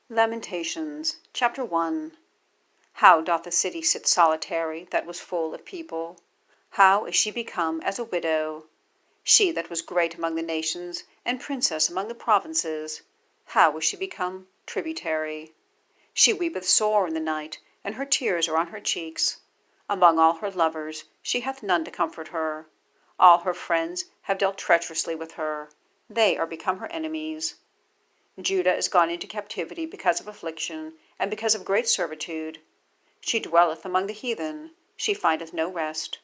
Lamentations, chapter 1. How doth the city sit solitary that was full of people? How is she become as a widow? She that was great among the nations, and princess among the provinces, how is she become tributary? She weepeth sore in the night, and her tears are on her cheeks. Among all her lovers she hath none to comfort her. All her friends have dealt treacherously with her. They are become her enemies. Judah is gone into captivity because of affliction, and because of great servitude. She dwelleth among the heathen, she findeth no rest.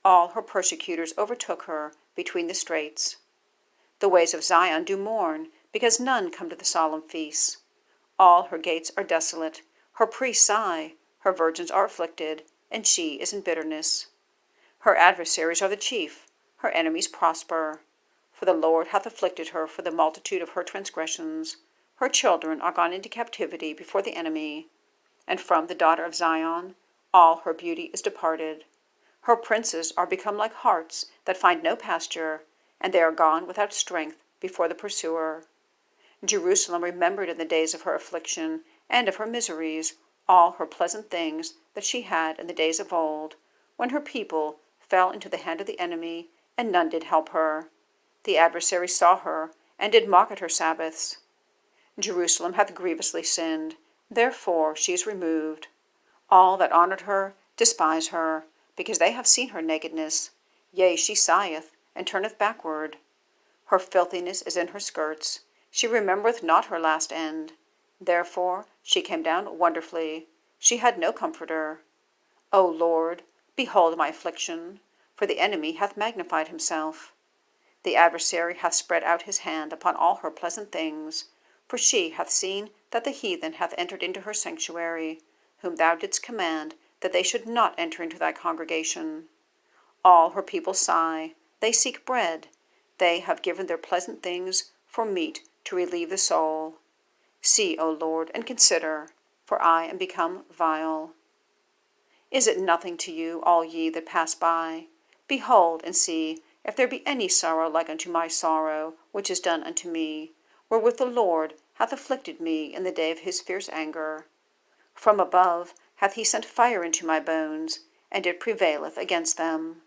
All her persecutors overtook her between the straits. The ways of Zion do mourn, because none come to the solemn feasts. All her gates are desolate, her priests sigh, her virgins are afflicted, and she is in bitterness. Her adversaries are the chief, her enemies prosper. For the Lord hath afflicted her for the multitude of her transgressions. Her children are gone into captivity before the enemy. And from the daughter of Zion all her beauty is departed. Her princes are become like harts that find no pasture, and they are gone without strength before the pursuer. Jerusalem remembered in the days of her affliction and of her miseries all her pleasant things that she had in the days of old, when her people fell into the hand of the enemy, and none did help her. The adversaries saw her, and did mock at her Sabbaths. Jerusalem hath grievously sinned, therefore she is removed. All that honoured her despise her, because they have seen her nakedness. Yea, she sigheth, and turneth backward. Her filthiness is in her skirts. She remembereth not her last end. Therefore she came down wonderfully. She had no comforter. O Lord, behold my affliction, for the enemy hath magnified himself. The adversary hath spread out his hand upon all her pleasant things, for she hath seen that the heathen hath entered into her sanctuary, whom thou didst command that they should not enter into thy congregation. All her people sigh, they seek bread, they have given their pleasant things for meat to relieve the soul. See, O Lord, and consider, for I am become vile. Is it nothing to you, all ye that pass by? Behold and see, if there be any sorrow like unto my sorrow, which is done unto me, wherewith the Lord hath afflicted me in the day of his fierce anger. From above hath he sent fire into my bones, and it prevaileth against them.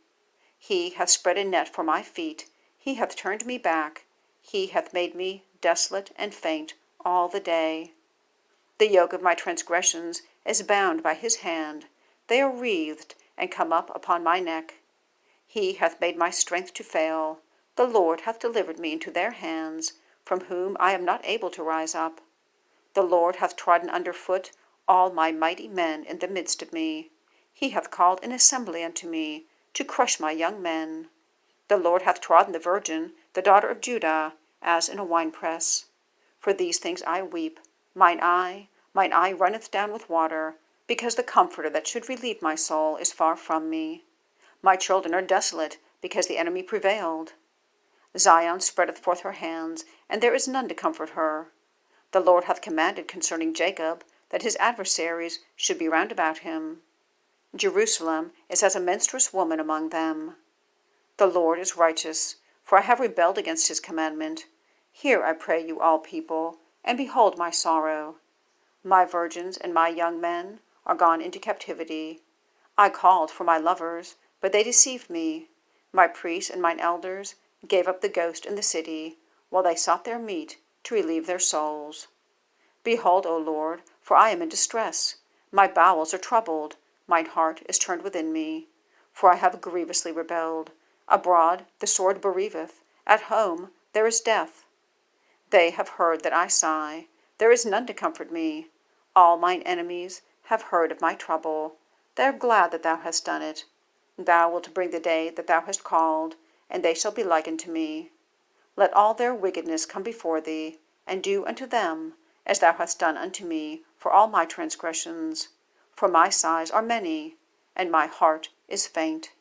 He hath spread a net for my feet, he hath turned me back, he hath made me desolate and faint all the day. The yoke of my transgressions is bound by his hand, they are wreathed and come up upon my neck. He hath made my strength to fail. The Lord hath delivered me into their hands, from whom I am not able to rise up. The Lord hath trodden under foot all my mighty men in the midst of me. He hath called an assembly unto me, to crush my young men. The Lord hath trodden the virgin, the daughter of Judah, as in a winepress. For these things I weep. Mine eye runneth down with water, because the Comforter that should relieve my soul is far from me. My children are desolate, because the enemy prevailed. Zion spreadeth forth her hands, and there is none to comfort her. The Lord hath commanded concerning Jacob, that his adversaries should be round about him. Jerusalem is as a menstruous woman among them. The Lord is righteous, for I have rebelled against his commandment. Hear, I pray you, all people, and behold my sorrow. My virgins and my young men are gone into captivity. I called for my lovers, but they deceived me. My priests and mine elders gave up the ghost in the city, while they sought their meat to relieve their souls. Behold, O Lord, for I am in distress. My bowels are troubled, mine heart is turned within me. For I have grievously rebelled. Abroad the sword bereaveth, at home there is death. They have heard that I sigh, there is none to comfort me. All mine enemies have heard of my trouble. They are glad that thou hast done it. Thou wilt bring the day that thou hast called, and they shall be like unto me. Let all their wickedness come before thee, and do unto them as thou hast done unto me for all my transgressions. For my sighs are many, and my heart is faint.